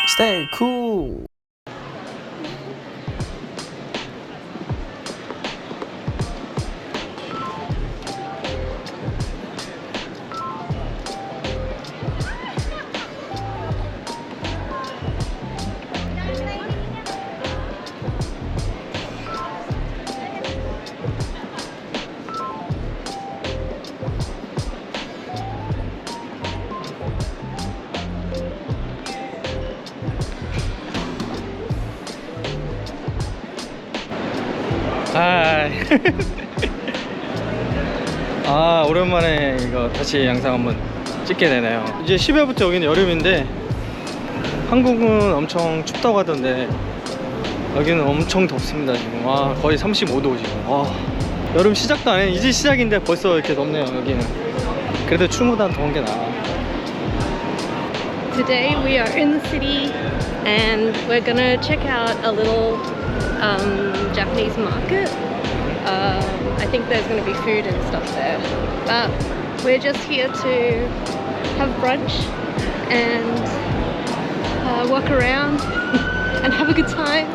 Stay cool. 아 오랜만에 이거 다시 영상 한번 찍게 되네요. 이제 10월부터 여기는 여름인데 한국은 엄청 춥다고 하던데 여기는 엄청 덥습니다 지금. 와 거의 35도 지금. 와 여름 시작도 안 해. 이제 시작인데 벌써 이렇게 덥네요 여기는. 그래도 추위보단 더운 게 나아. Today we are in the city and we're gonna check out a little Japanese market. I think there's gonna be food and stuff there, but we're just here to have brunch and walk around and have a good time.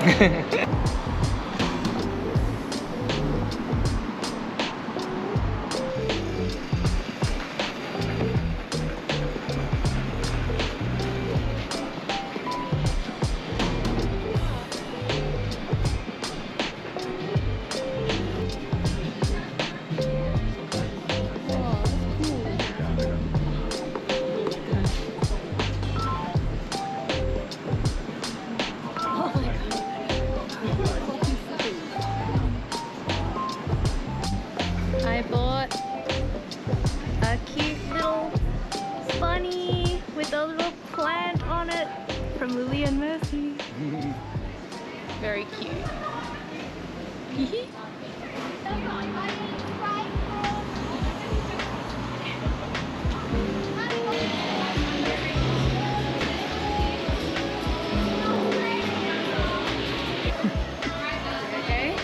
I bought a cute little bunny with a little plant on it from Lily and Mercy. Very cute. Okay.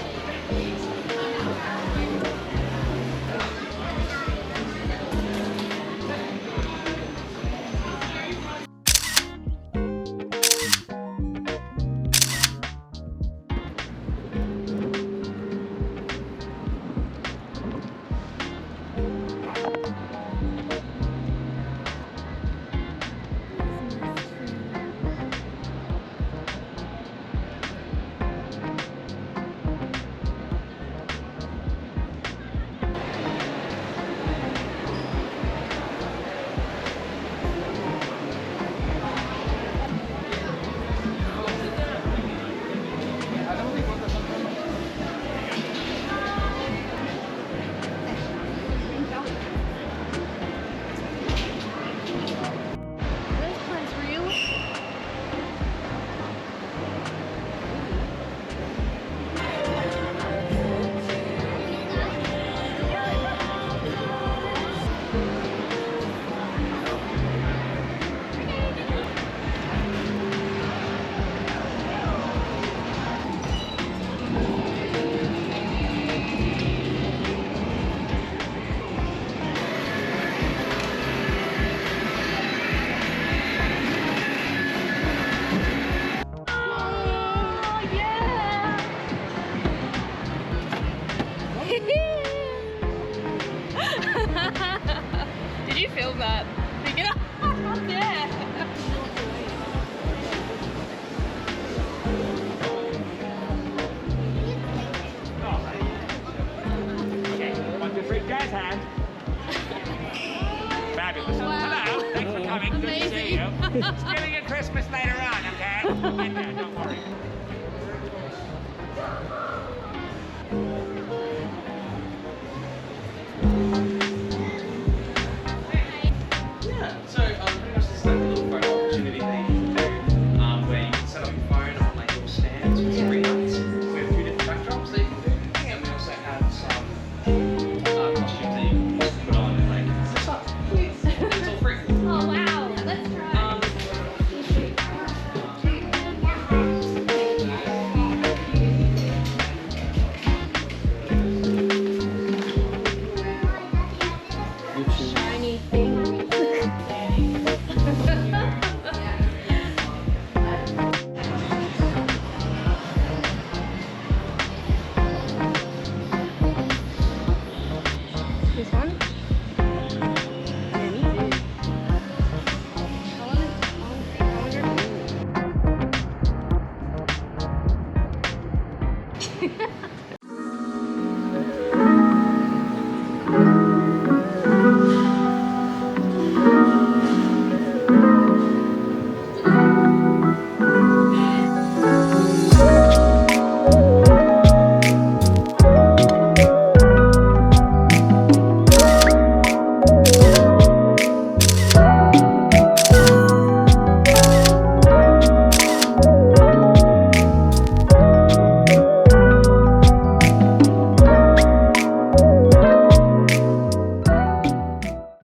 Did you film that? Pick it up. Yeah. Okay, 1, 2, 3, jazz hands. Fabulous. Wow. Hello, thanks for coming. Good to see you. Amazing. Stealing your Christmas later on, okay? Right there, don't worry.